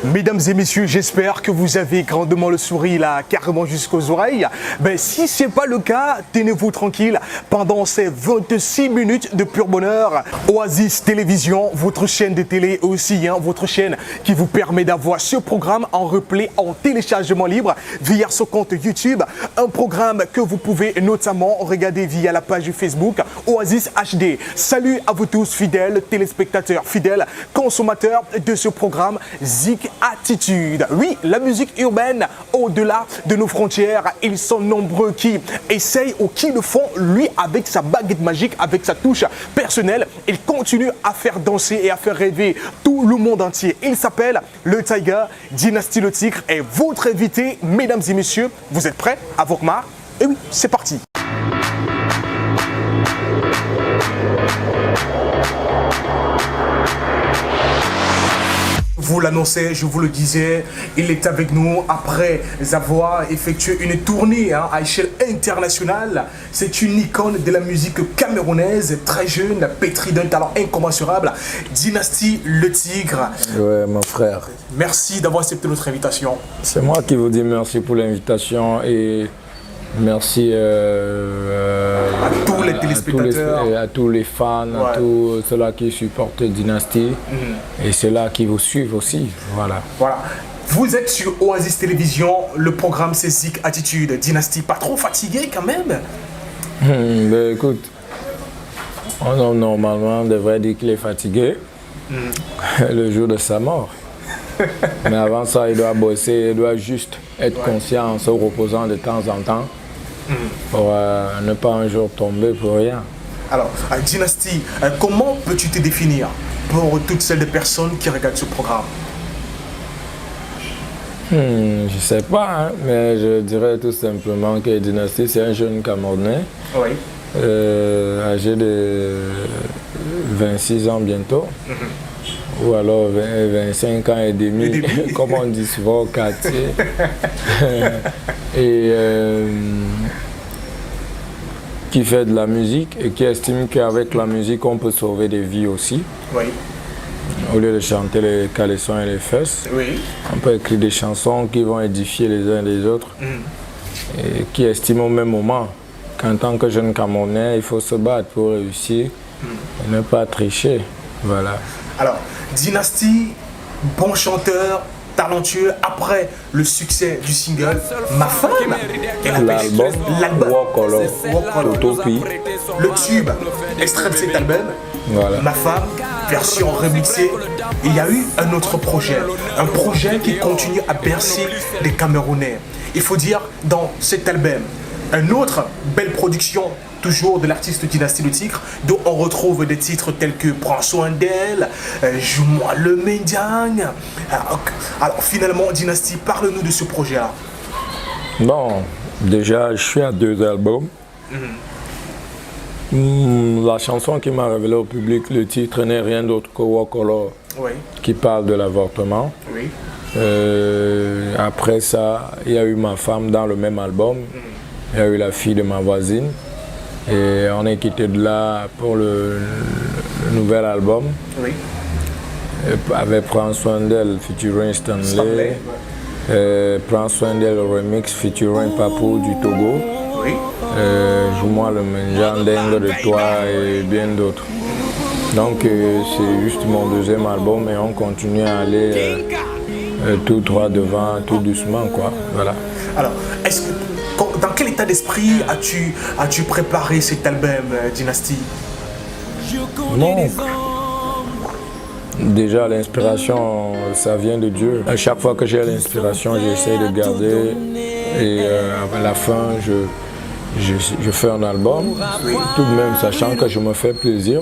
Mesdames et messieurs, j'espère que vous avez grandement le sourire là, carrément jusqu'aux oreilles. Ben, si ce n'est pas le cas, tenez-vous tranquille pendant ces 26 minutes de pur bonheur. Oasis Télévision, votre chaîne de télé aussi, votre chaîne qui vous permet d'avoir ce programme en replay, en téléchargement libre via son compte YouTube. Un programme que vous pouvez notamment regarder via la page Facebook Oasis HD. Salut à vous tous, fidèles téléspectateurs, fidèles consommateurs de ce programme Zik Attitude. Oui, la musique urbaine au-delà de nos frontières, ils sont nombreux qui essayent ou qui le font, lui, avec sa baguette magique, avec sa touche personnelle. Il continue à faire danser et à faire rêver tout le monde entier. Il s'appelle le Tiger, Dynasty le Tigre est votre invité, mesdames et messieurs. Vous êtes prêts à vos remarques? Et oui, c'est parti. Vous l'annoncez, je vous le disais, il est avec nous après avoir effectué une tournée à échelle internationale. C'est une icône de la musique camerounaise, très jeune, pétrie d'un talent incommensurable. Dynasty le Tigre. Ouais, mon frère. Merci d'avoir accepté notre invitation. C'est moi qui vous dis merci pour l'invitation et merci à tous les téléspectateurs, à tous les fans, à tous ceux-là qui supportent Dynasty et ceux-là qui vous suivent aussi. Voilà. Vous êtes sur Oasis Télévision, le programme c'est Zik Attitude. Dynasty, pas trop fatigué quand même? Ben, écoute, normalement on devrait dire qu'il est fatigué le jour de sa mort. Mais avant ça, il doit bosser, il doit juste être conscient en se reposant de temps en temps pour ne pas un jour tomber pour rien. Alors, Dynasty, comment peux-tu te définir pour toutes celles de personnes qui regardent ce programme? Je sais pas, hein, mais je dirais tout simplement que Dynasty, c'est un jeune Camerounais, âgé de 26 ans bientôt. Ou alors 25 ans et demi, comme on dit souvent au quartier. Et qui fait de la musique et qui estime qu'avec la musique, on peut sauver des vies aussi. Au lieu de chanter les caleçons et les fesses, on peut écrire des chansons qui vont édifier les uns les autres. Et qui estime au même moment qu'en tant que jeune Camerounais, il faut se battre pour réussir et ne pas tricher. Voilà. Alors, Dynasty, bon chanteur, talentueux, après le succès du single Ma Femme, l'album Wokolo, le tube extrait de cet album, Ma Femme, version remixée. Il y a eu un autre projet, un projet qui continue à bercer les Camerounais. Il faut dire, dans cet album, une autre belle production, toujours de l'artiste Dynasty le Tigre, dont on retrouve des titres tels que Prends soin d'elle, Joue-moi le Médiane. Alors finalement, Dynasty, parle-nous de ce projet-là. Bon, déjà, je suis à 2 albums. La chanson qui m'a révélé au public, le titre n'est rien d'autre que Wokolo, qui parle de l'avortement. Après ça, il y a eu Ma Femme dans le même album. Il y a eu La Fille de ma voisine. Et on est quitté de là pour le nouvel album. Avec Prends soin d'elle featuring Stanley. Prends soin d'elle remix featuring Papou du Togo. Joue-moi le Menjan, Dengue de toi et bien d'autres. Donc c'est juste mon 2e album et on continue à aller tout droit devant, tout doucement quoi. Voilà. Alors, dans quel état d'esprit as-tu préparé cet album, Dynasty? Bon, déjà l'inspiration, ça vient de Dieu. À chaque fois que j'ai l'inspiration, j'essaie de garder et à la fin, je fais un album, tout de même sachant que je me fais plaisir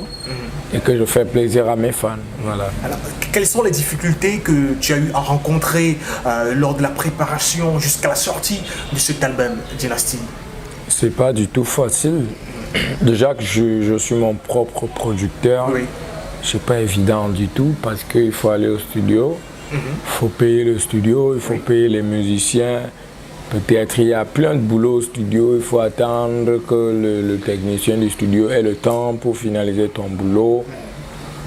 et que je fais plaisir à mes fans. Voilà. Alors, quelles sont les difficultés que tu as eu à rencontrer lors de la préparation jusqu'à la sortie de cet album, Dynasty? C'est pas du tout facile. Déjà que je suis mon propre producteur, c'est pas évident du tout parce qu'il faut aller au studio, il faut payer le studio, il faut payer les musiciens. Peut-être il y a plein de boulot au studio, il faut attendre que le technicien du studio ait le temps pour finaliser ton boulot.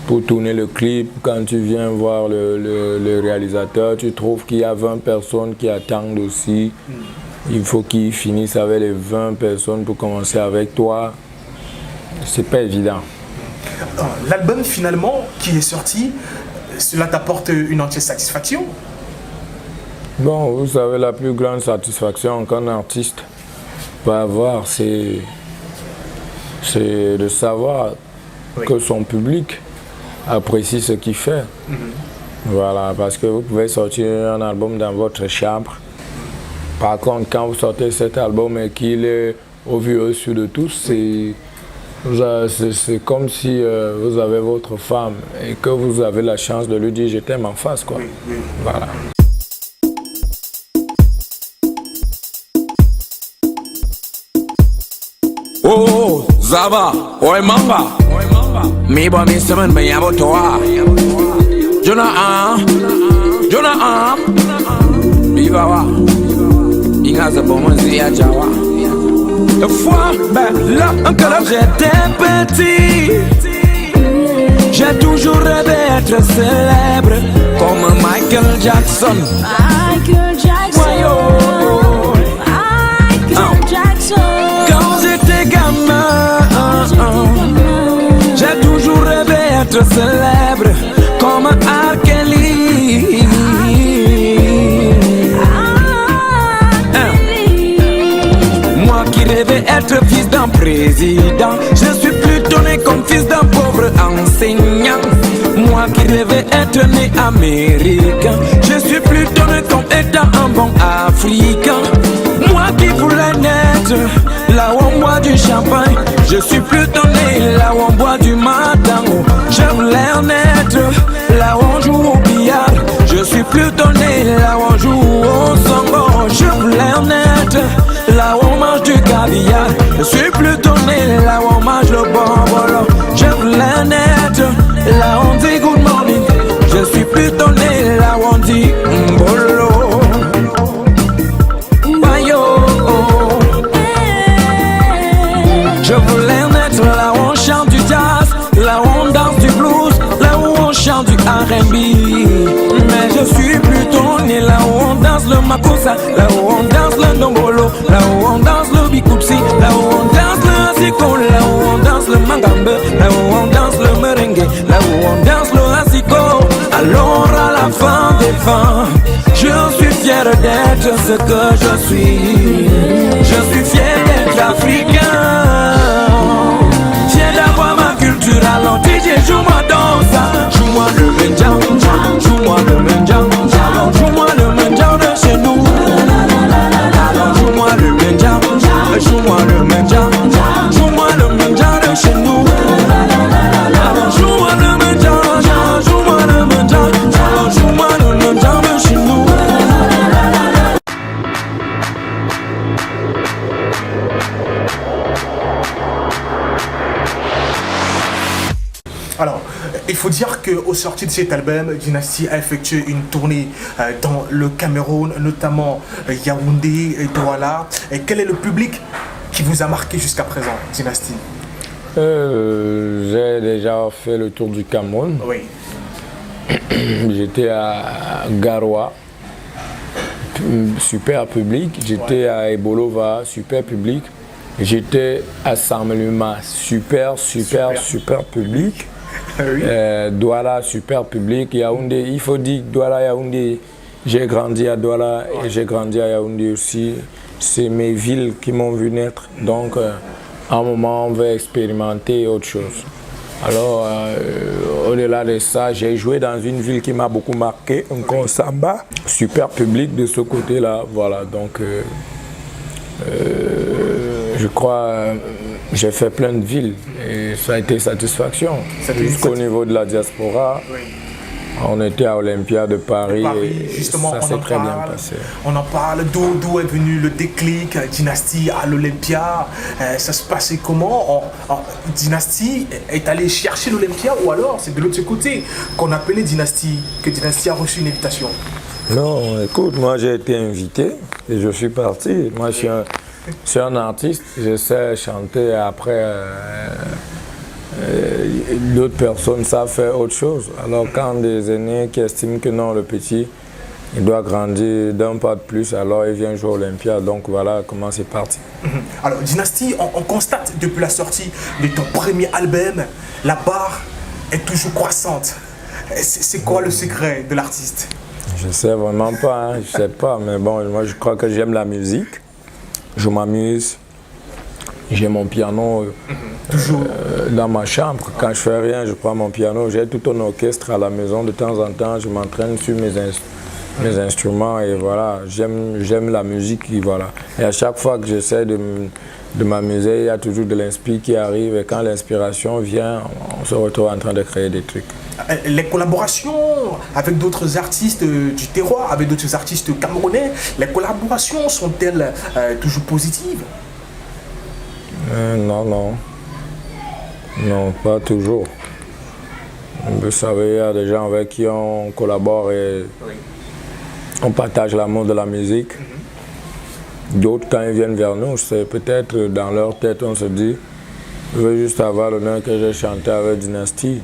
pour tourner le clip, quand tu viens voir le réalisateur, tu trouves qu'il y a 20 personnes qui attendent aussi. Il faut qu'ils finissent avec les 20 personnes pour commencer avec toi. C'est pas évident. L'album finalement qui est sorti, cela t'apporte une entière satisfaction? Bon, vous savez, la plus grande satisfaction qu'un artiste peut avoir, c'est de savoir que son public apprécie ce qu'il fait. Voilà, parce que vous pouvez sortir un album dans votre chambre. Par contre, quand vous sortez cet album et qu'il est au vu et au su de tous, c'est comme si vous avez votre femme et que vous avez la chance de lui dire je t'aime en face, quoi. Voilà. Oh, Zaba, oi manga. Mi ba mi semen me yabo toa. Jonah, Bivawa. Inga za bomanzi ya Jawa. La fois, ben là encore j'étais petit. J'ai toujours rêvé d'être célèbre comme Michael Jackson. Michael Jackson. Michael Jackson. Quand j'étais gamin, j'ai toujours rêvé d'être célèbre comme R. Kelly. Moi qui rêvais être fils d'un président, je suis plutôt né comme fils d'un pauvre enseignant. Moi qui rêvais être né américain, je suis plutôt né comme étant un bon africain. Moi qui voulais naître là où on boit du champagne, je suis plutôt né là où on boit du matango. Je voulais naître là où on joue au billard, je suis plutôt né là où on joue au sango. Je voulais naître là où on mange du caviar, je suis plutôt né là où on mange le bonbolo. Je voulais naître là où on dit good morning, je suis plutôt né là où on dit mbolo. Je voulais naître là où on chante du jazz, là où on danse du blues, là où on chante du R&B. Mais je suis plutôt né là où on danse le makossa, là où on danse le ndombolo, là où on danse le bikutsi, là où on danse le asiko, là où on danse le mangambe, là où on danse le merengue, là où on danse le asiko. Alors à la fin des fins, je suis fier d'être ce que je suis. Je suis fier d'être africain. Alors DJ joue-moi dans ça, joue-moi le mendiant, joue-moi le mendiant, alors joue-moi le mendiant de chez nous. Alors joue-moi le mendiant, joue-moi le mendiant, joue-moi le mendiant de chez nous. Alors joue-moi le mendiant, joue-moi le mendiant, alors joue-moi le mendiant de chez nous. Alors, il faut dire qu'au sorti de cet album, Dynasty a effectué une tournée dans le Cameroun, notamment Yaoundé et Douala. Et quel est le public qui vous a marqué jusqu'à présent, Dynasty? J'ai déjà fait le tour du Cameroun. Oui. J'étais à Garoua, super public. J'étais à Ebolova, super public. J'étais à Sameluma, super public. Oui. Douala, super public. Yaoundé, il faut dire Douala, Yaoundé. J'ai grandi à Douala et j'ai grandi à Yaoundé aussi. C'est mes villes qui m'ont vu naître. Donc, à un moment, on veut expérimenter autre chose. Alors, au-delà de ça, j'ai joué dans une ville qui m'a beaucoup marqué, Nkonsamba. Super public de ce côté-là. Voilà, donc, je crois. J'ai fait plein de villes et ça a été satisfaction. Jusqu'au niveau de la diaspora, oui. On était à Olympia de Paris, et justement, ça s'est très bien passé. On en parle, d'où est venu le déclic, Dynasty à l'Olympia, ça se passait comment? Dynasty est allé chercher l'Olympia ou alors c'est de l'autre côté qu'on appelait Dynasty, que Dynasty a reçu une invitation? Non, écoute, moi j'ai été invité et je suis parti. Moi je suis un artiste, je sais chanter après d'autres personnes savent faire autre chose. Alors quand des aînés qui estiment que non, le petit, il doit grandir d'un pas de plus, alors il vient jouer à Olympia. Donc voilà comment c'est parti. Alors Dynasty, on constate depuis la sortie de ton premier album, la barre est toujours croissante. C'est quoi le secret de l'artiste? Je sais vraiment pas, je sais pas, mais bon, moi je crois que j'aime la musique, je m'amuse, j'ai mon piano dans ma chambre. Quand je fais rien, je prends mon piano, j'ai tout un orchestre à la maison, de temps en temps, je m'entraîne sur mes instruments et voilà, j'aime la musique, et voilà. Et à chaque fois que j'essaie de m'amuser, il y a toujours de l'inspiration qui arrive et quand l'inspiration vient, on se retrouve en train de créer des trucs. Les collaborations avec d'autres artistes du terroir, avec d'autres artistes camerounais, les collaborations sont-elles toujours positives? Non, pas toujours. Vous savez, il y a des gens avec qui on collabore et on partage l'amour de la musique. D'autres, quand ils viennent vers nous, c'est peut-être dans leur tête, on se dit, je veux juste avoir l'honneur que j'ai chanté avec Dynasty.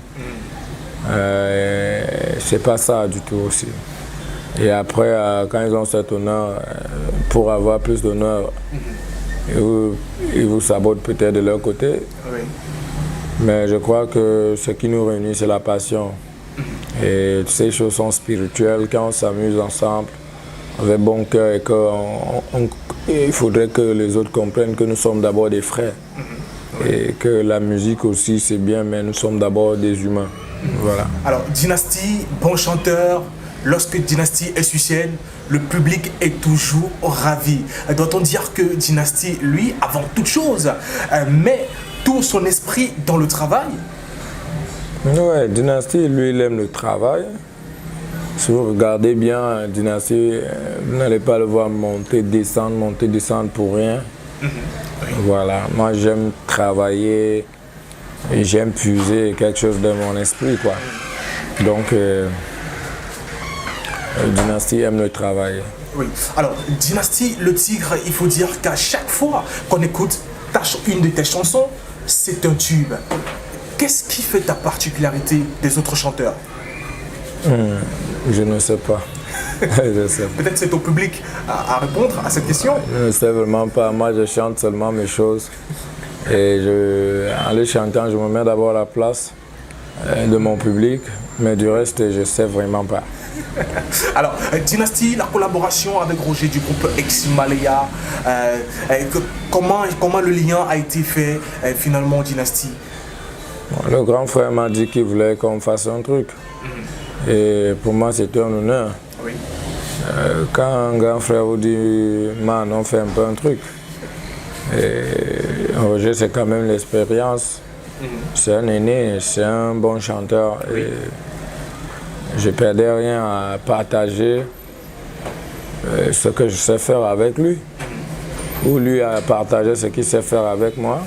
C'est pas ça du tout aussi. Et après, quand ils ont cet honneur, pour avoir plus d'honneur, ils vous sabotent peut-être de leur côté. Mais je crois que ce qui nous réunit, c'est la passion. Et ces choses sont spirituelles. Quand on s'amuse ensemble, avec bon cœur, et il faudrait que les autres comprennent que nous sommes d'abord des frères. Et que la musique aussi, c'est bien, mais nous sommes d'abord des humains. Voilà. Alors, Dynasty, bon chanteur, lorsque Dynasty est sur scène, le public est toujours ravi. Doit-on dire que Dynasty, lui, avant toute chose, met tout son esprit dans le travail? Oui, Dynasty, lui, il aime le travail. Si vous regardez bien Dynasty, vous n'allez pas le voir monter, descendre pour rien. Voilà, moi j'aime travailler et j'aime puiser quelque chose de mon esprit, quoi. Donc, Dynasty aime le travail. Oui, alors Dynasty, le tigre, il faut dire qu'à chaque fois qu'on écoute une de tes chansons, c'est un tube. Qu'est-ce qui fait ta particularité des autres chanteurs? Je ne sais pas. Peut-être c'est au public à répondre à cette question. Je ne sais vraiment pas. Moi, je chante seulement mes choses. Et en les chantant, je me mets d'abord à la place de mon public. Mais du reste, je ne sais vraiment pas. Alors, Dynasty, la collaboration avec Roger du groupe Eximalea, comment le lien a été fait finalement, Dynasty? Le grand frère m'a dit qu'il voulait qu'on fasse un truc. Et pour moi, c'était un honneur. Oui. Quand un grand frère vous dit, man, on fait un peu un truc. Et Roger, c'est quand même l'expérience. C'est un aîné, c'est un bon chanteur. Oui. Et je ne perdais rien à partager ce que je sais faire avec lui. Ou lui à partager ce qu'il sait faire avec moi.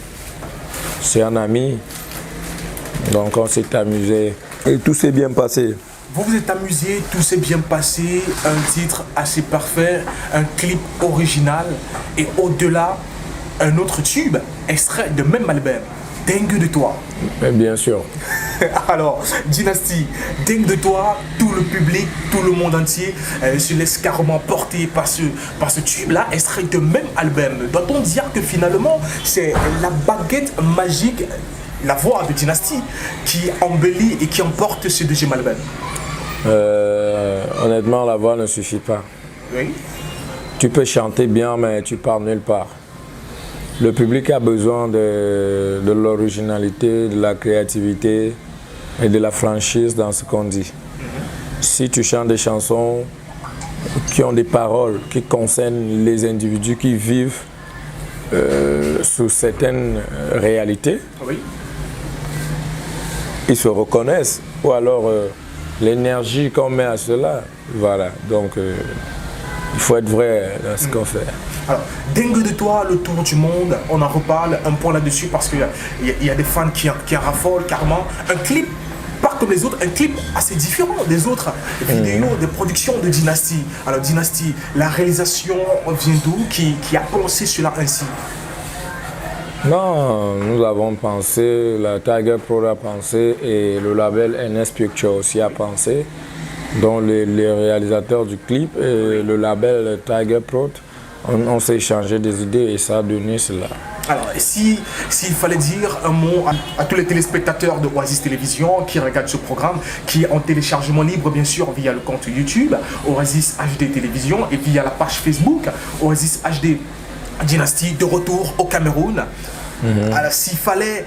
C'est un ami. Donc on s'est amusé et tout s'est bien passé. Vous vous êtes amusé, tout s'est bien passé, un titre assez parfait, un clip original et au-delà, un autre tube extrait de même album, Dingue de toi. Mais bien sûr. Alors, Dynasty, Dingue de toi, tout le public, tout le monde entier se laisse carrément porter par ce tube-là, extrait de même album. Doit-on dire que finalement, c'est la baguette magique, la voix de Dynasty qui embellit et qui emporte ce deuxième album? Honnêtement, la voix ne suffit pas. Oui. Tu peux chanter bien, mais tu pars nulle part. Le public a besoin de l'originalité, de la créativité et de la franchise dans ce qu'on dit. Si tu chantes des chansons qui ont des paroles qui concernent les individus qui vivent sous certaines réalités, oui, ils se reconnaissent. Ou alors l'énergie qu'on met à cela, voilà. Donc il faut être vrai dans ce qu'on fait. Alors, Dingue de toi, le tour du monde, on en reparle un point là-dessus parce qu'il y a des fans qui en raffolent carrément. Un clip, pas comme les autres, un clip assez différent des autres vidéos de production de Dynasty. Alors Dynasty, la réalisation vient d'où, qui a pensé cela ainsi? Non, nous avons pensé, la Tiger Pro a pensé et le label NS Picture aussi a pensé, dont les réalisateurs du clip et le label Tiger Pro, on s'est échangé des idées et ça a donné cela. Alors, s'il fallait dire un mot à tous les téléspectateurs de Oasis Télévision qui regardent ce programme, qui est en téléchargement libre bien sûr via le compte YouTube Oasis HD Télévision et via la page Facebook Oasis HD Dynasty de retour au Cameroun. Alors, s'il fallait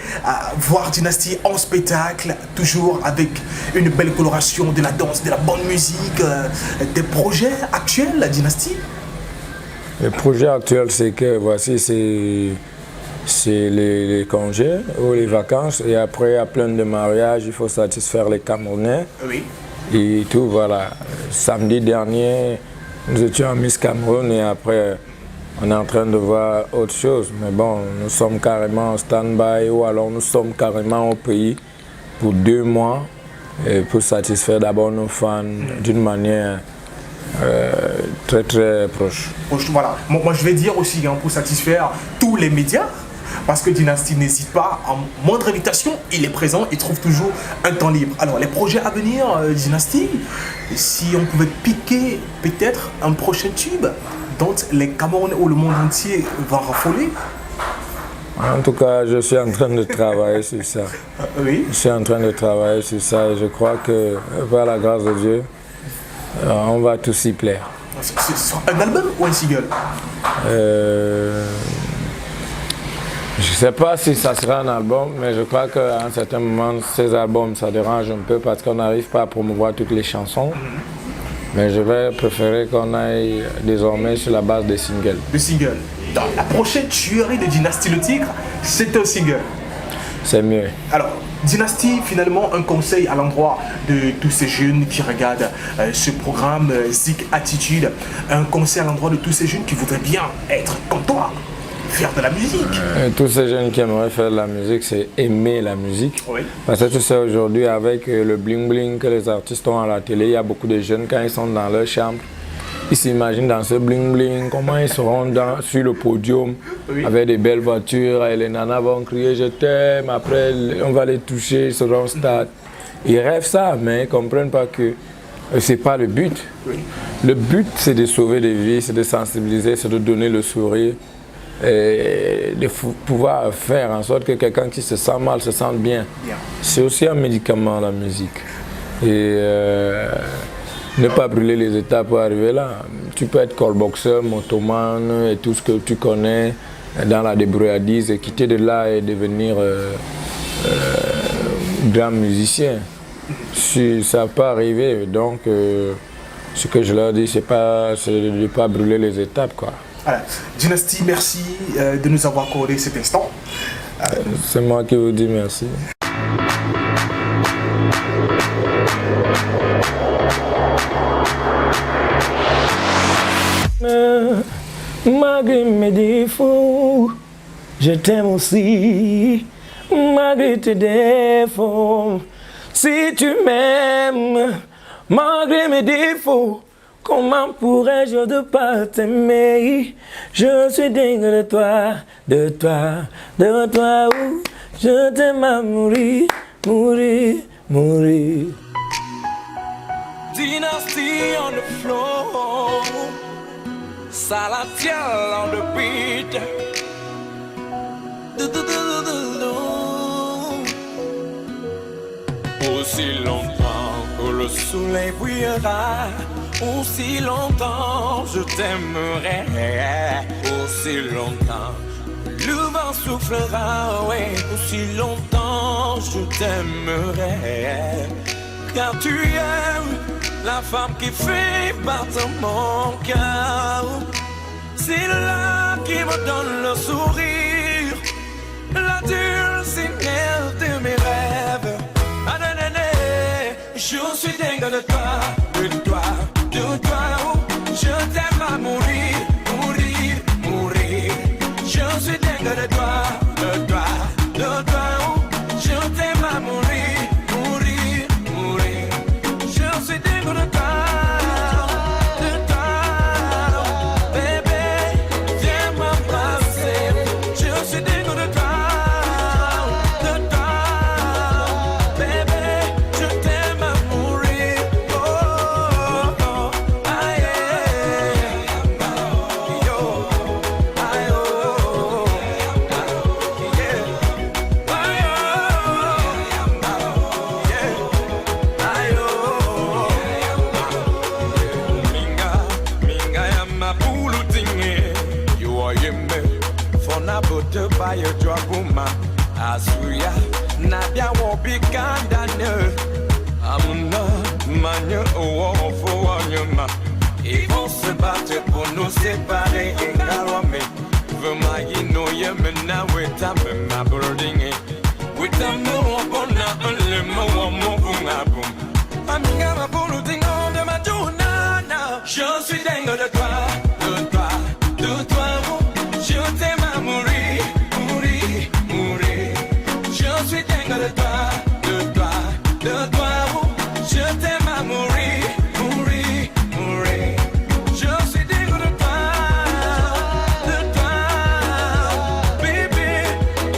voir Dynasty en spectacle, toujours avec une belle coloration, de la danse, de la bonne musique, des projets actuels, Dynasty? Le projet actuel, c'est que voici, c'est les congés ou les vacances et après il y a plein de mariages, il faut satisfaire les Camerounais. Oui. Et tout, voilà. Samedi dernier, nous étions à Miss Cameroun et après on est en train de voir autre chose. Mais bon, nous sommes carrément en stand-by ou alors nous sommes carrément au pays pour 2 mois et pour satisfaire d'abord nos fans d'une manière très très proche. Voilà. Moi je vais dire aussi pour satisfaire tous les médias. Parce que Dynasty n'hésite pas, en moindre invitation, il est présent, il trouve toujours un temps libre. Alors les projets à venir, Dynasty, si on pouvait piquer peut-être un prochain tube dont les Camerounais ou le monde entier va raffoler. En tout cas, je suis en train de travailler sur ça. Oui. Je suis en train de travailler sur ça et je crois que par la grâce de Dieu, on va tous y plaire. C'est un album ou un single? Je ne sais pas si ça sera un album, mais je crois qu'à un certain moment, ces albums, ça dérange un peu parce qu'on n'arrive pas à promouvoir toutes les chansons. Mais je vais préférer qu'on aille désormais sur la base des singles. Le single. Dans la prochaine tuerie de Dynasty le Tigre, c'est un single. C'est mieux. Alors, Dynasty, finalement, un conseil à l'endroit de tous ces jeunes qui regardent ce programme Zik Attitude. Un conseil à l'endroit de tous ces jeunes qui voudraient bien être comme toi, faire de la musique. Tous ces jeunes qui aimeraient faire de la musique, c'est aimer la musique. Oui. Parce que tu sais, aujourd'hui, avec le bling-bling que les artistes ont à la télé, il y a beaucoup de jeunes, quand ils sont dans leur chambre, ils s'imaginent dans ce bling-bling, comment ils seront sur le podium, oui, avec des belles voitures, et les nanas vont crier « je t'aime », après on va les toucher, ils seront au stade. Ils rêvent ça, mais ils ne comprennent pas que ce n'est pas le but. Oui. Le but, c'est de sauver des vies, c'est de sensibiliser, c'est de donner le sourire. Et de pouvoir faire en sorte que quelqu'un qui se sent mal se sente bien. C'est aussi un médicament, la musique. Et ne pas brûler les étapes pour arriver là. Tu peux être callboxer, motoman et tout ce que tu connais dans la débrouillardise et quitter de là et devenir grand musicien. Ça peut arriver. Donc, ce que je leur dis, c'est de ne pas brûler les étapes, quoi. Voilà. Dynasty, merci de nous avoir accordé cet instant. C'est moi qui vous dis merci. Malgré mes défauts, je t'aime aussi. Malgré tes défauts, si tu m'aimes, malgré mes défauts, comment pourrais-je ne pas t'aimer? Je suis dingue de toi, de toi, de toi. Oh, je t'aime à mourir, mourir, mourir. Dynasty on the floor, Salatiel on the beat. Aussi longtemps que le soleil brillera, aussi longtemps je t'aimerai, aussi longtemps le vent soufflera, ouais, aussi longtemps je t'aimerai, car tu aimes la femme qui fait battre mon cœur, c'est là qui me donne le sourire, la dulcinelle de mes rêves. Ah, nan, nan, nan, je suis dingue de toi, de toi, de toi, oh, je t'aime à mourir, mourir, mourir. Je suis dingue de toi, de toi, de toi, oh, je t'aime à mourir, mourir, mourir. Je suis dingue de toi, bébé, viens m'embrasser. Je suis dingue de toi. to buy a drop woman. Asuya, Nadia won't be condemned. I'm not manu for one. Ils vont se battre pour nous séparer et garomer. Vraiment, you know, you now with a ma building. With a more bona, le mot, mon boom, a boom. Amiga, ma boulouding on de ma journée. Je suis dingue de toi, de toi, de toi. Je t'aime à mourir, mourir, mourir. Je suis dingue de toi, de toi, de toi. Je t'aime à mourir, mourir, mourir. Je suis dingue de toi, baby.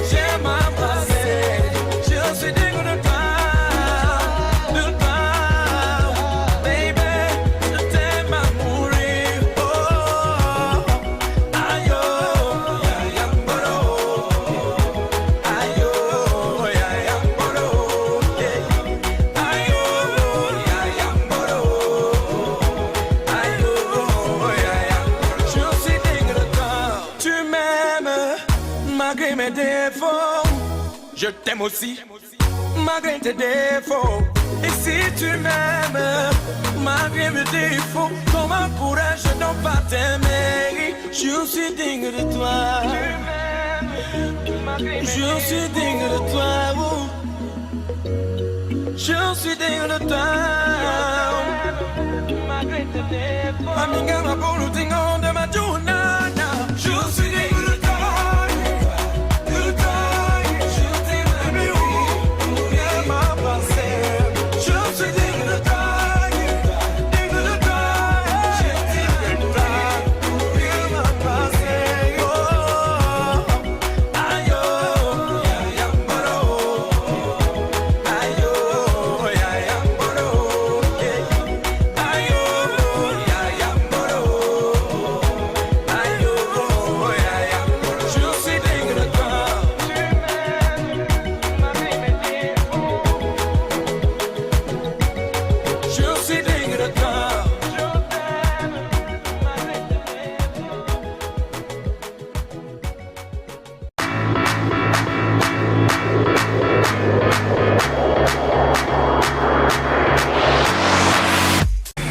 J'aime embrasser. Je suis dingue de toi, baby. Je t'aime à mourir. Oh, aïe, oh, ya, ya, boro. Aïe, oh, ya, ya, boro. Yeah. Aïe, oh, ya, ya, boro. Aïe, oh, ya, ya, boro. Je suis dingue de toi. Tu m'aimes malgré mes défauts. Je t'aime aussi malgré tes défauts. Et si tu m'aimes malgré mes défauts, comment pourrais-je donc pas t'aimer? Je suis digne de toi. Je suis digne de toi. Oh. Je suis digne de toi. Amiga, ma boulouding on de ma journée. Je suis digne de toi. De toi. Je t'aime à mourir. Viens m'embrasser. Je suis digne de toi. Digne de toi. Je t'aime à toi. Viens m'embrasser. Oh. Aïe, oh, ya, ya, boro. Aïe, oh, ya, ya, boro. Yeah. Aïe, oh, ya, ya, boro. Aïe, oh, ya, ya, boro. Je suis digne de toi. Je suis digne de toi.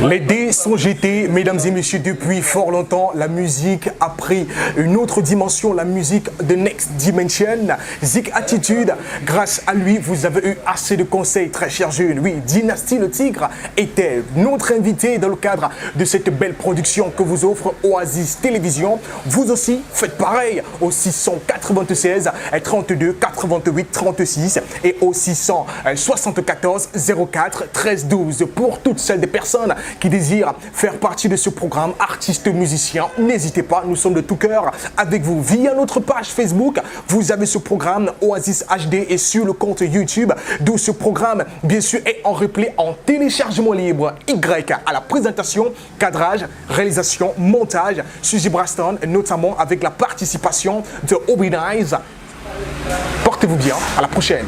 Les dés sont jetés, mesdames et messieurs, depuis fort longtemps. La musique a pris une autre dimension, la musique de Next Dimension. Zik Attitude, grâce à lui, vous avez eu assez de conseils, très chers jeunes. Oui, Dynasty le Tigre était notre invité dans le cadre de cette belle production que vous offre Oasis Télévision. Vous aussi, faites pareil au 696 32 88 36 et au 674 04 13 12 pour toutes celles des personnes qui désirent faire partie de ce programme artistes musiciens. N'hésitez pas, nous sommes de tout cœur avec vous. Via notre page Facebook, vous avez ce programme Oasis HD et sur le compte YouTube, d'où ce programme, bien sûr, est en replay en téléchargement libre. Y à la présentation, cadrage, réalisation, montage, Suzy Braston, notamment avec la participation de Obi Nice. Portez-vous bien, à la prochaine.